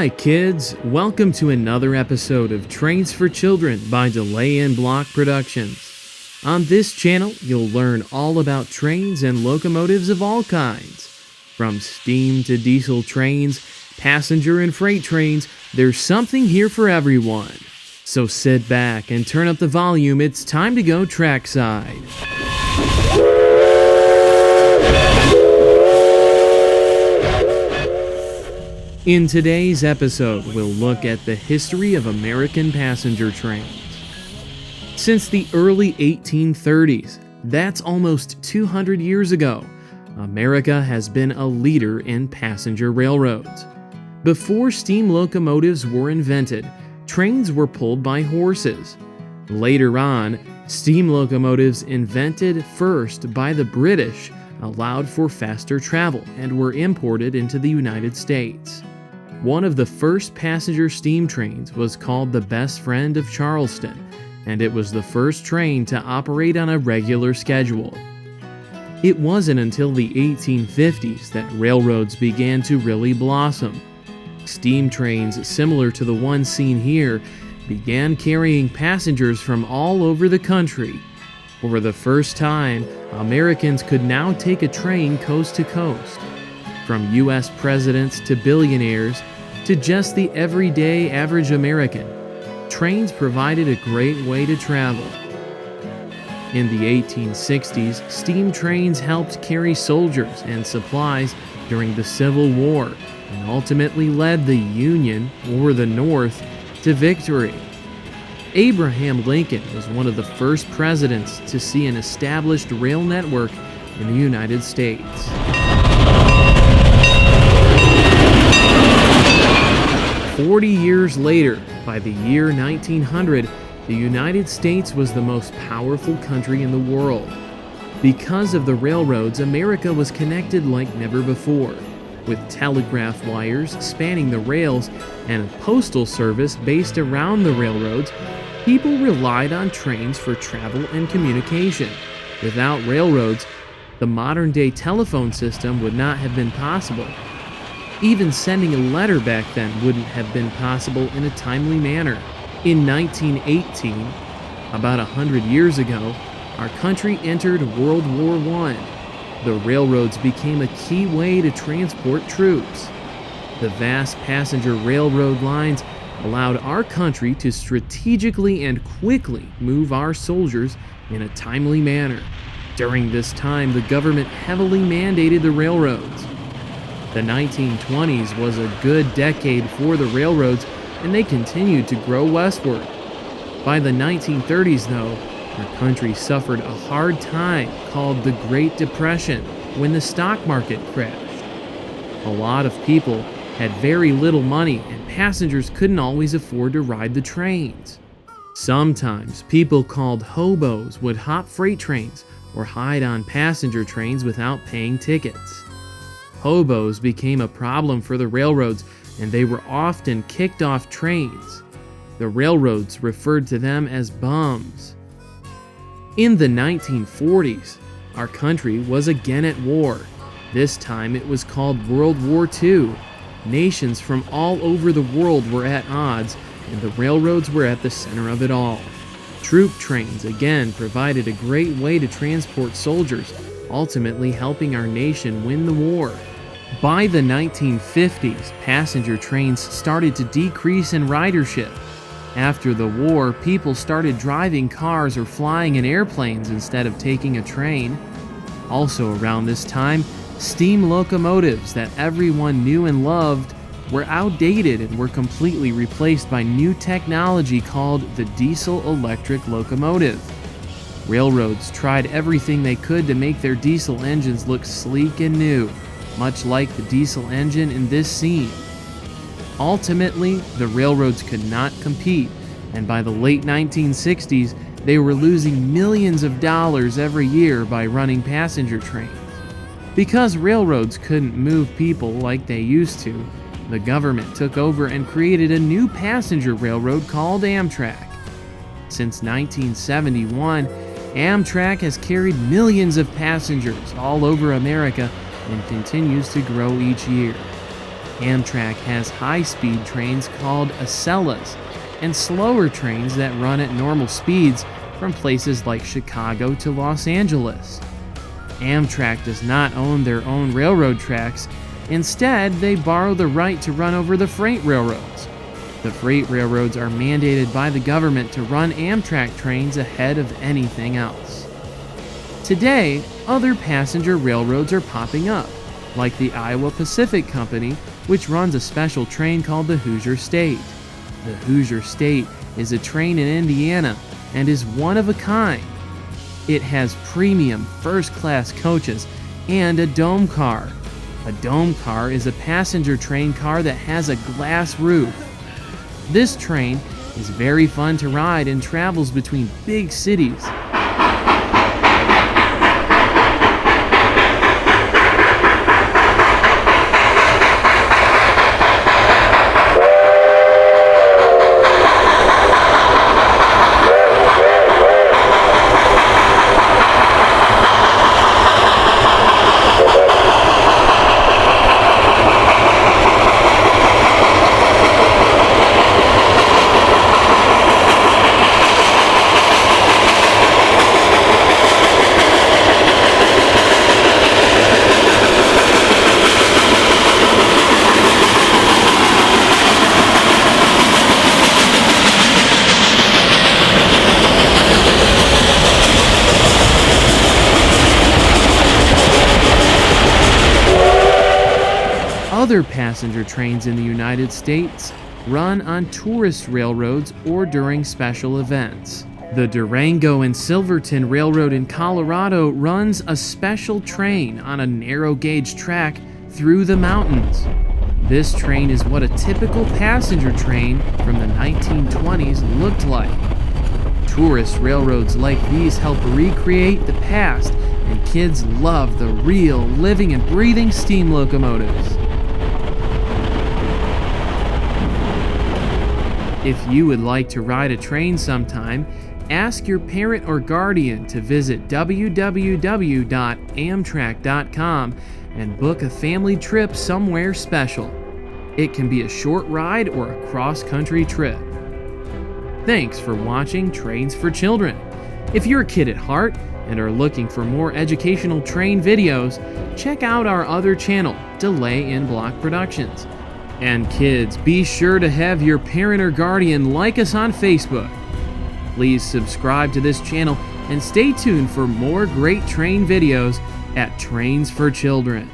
Hi kids, welcome to another episode of Trains for Children by Delay and Block Productions. On this channel, you'll learn all about trains and locomotives of all kinds. From steam to diesel trains, passenger and freight trains, there's something here for everyone. So sit back and turn up the volume, it's time to go trackside. In today's episode, we'll look at the history of American passenger trains. Since the early 1830s, that's almost 200 years ago, America has been a leader in passenger railroads. Before steam locomotives were invented, trains were pulled by horses. Later on, steam locomotives invented first by the British allowed for faster travel and were imported into the United States. One of the first passenger steam trains was called the Best Friend of Charleston, and it was the first train to operate on a regular schedule. It wasn't until the 1850s that railroads began to really blossom. Steam trains similar to the one seen here began carrying passengers from all over the country. For the first time, Americans could now take a train coast to coast. From U.S. presidents to billionaires to just the everyday average American, trains provided a great way to travel. In the 1860s, steam trains helped carry soldiers and supplies during the Civil War and ultimately led the Union, or the North, to victory. Abraham Lincoln was one of the first presidents to see an established rail network in the United States. 40 years later, by the year 1900, the United States was the most powerful country in the world. Because of the railroads, America was connected like never before. With telegraph wires spanning the rails and a postal service based around the railroads, people relied on trains for travel and communication. Without railroads, the modern-day telephone system would not have been possible. Even sending a letter back then wouldn't have been possible in a timely manner. In 1918, about 100 years ago, our country entered World War I. The railroads became a key way to transport troops. The vast passenger railroad lines allowed our country to strategically and quickly move our soldiers in a timely manner. During this time, the government heavily mandated the railroads. The 1920s was a good decade for the railroads, and they continued to grow westward. By the 1930s, though, our country suffered a hard time called the Great Depression when the stock market crashed. A lot of people had very little money, and passengers couldn't always afford to ride the trains. Sometimes people called hobos would hop freight trains or hide on passenger trains without paying tickets. Hobos became a problem for the railroads, and they were often kicked off trains. The railroads referred to them as bums. In the 1940s, our country was again at war. This time it was called World War II. Nations from all over the world were at odds, and the railroads were at the center of it all. Troop trains again provided a great way to transport soldiers, ultimately helping our nation win the war. By the 1950s, passenger trains started to decrease in ridership. After the war, people started driving cars or flying in airplanes instead of taking a train. Also around this time, steam locomotives that everyone knew and loved were outdated and were completely replaced by new technology called the diesel-electric locomotive. Railroads tried everything they could to make their diesel engines look sleek and new, much like the diesel engine in this scene. Ultimately, the railroads could not compete, and by the late 1960s, they were losing millions of dollars every year by running passenger trains. Because railroads couldn't move people like they used to, the government took over and created a new passenger railroad called Amtrak. Since 1971, Amtrak has carried millions of passengers all over America and continues to grow each year. Amtrak has high-speed trains called Acelas and slower trains that run at normal speeds from places like Chicago to Los Angeles. Amtrak does not own their own railroad tracks. Instead, they borrow the right to run over the freight railroads. The freight railroads are mandated by the government to run Amtrak trains ahead of anything else. Today, other passenger railroads are popping up, like the Iowa Pacific Company, which runs a special train called the Hoosier State. The Hoosier State is a train in Indiana and is one of a kind. It has premium first-class coaches and a dome car. A dome car is a passenger train car that has a glass roof. This train is very fun to ride and travels between big cities. Other passenger trains in the United States run on tourist railroads or during special events. The Durango and Silverton Railroad in Colorado runs a special train on a narrow gauge track through the mountains. This train is what a typical passenger train from the 1920s looked like. Tourist railroads like these help recreate the past, and kids love the real, living and breathing steam locomotives. If you would like to ride a train sometime, ask your parent or guardian to visit www.amtrak.com and book a family trip somewhere special. It can be a short ride or a cross-country trip. Thanks for watching Trains for Children. If you're a kid at heart and are looking for more educational train videos, check out our other channel, Delay in Block Productions. And kids, be sure to have your parent or guardian like us on Facebook. Please subscribe to this channel and stay tuned for more great train videos at Trains for Children.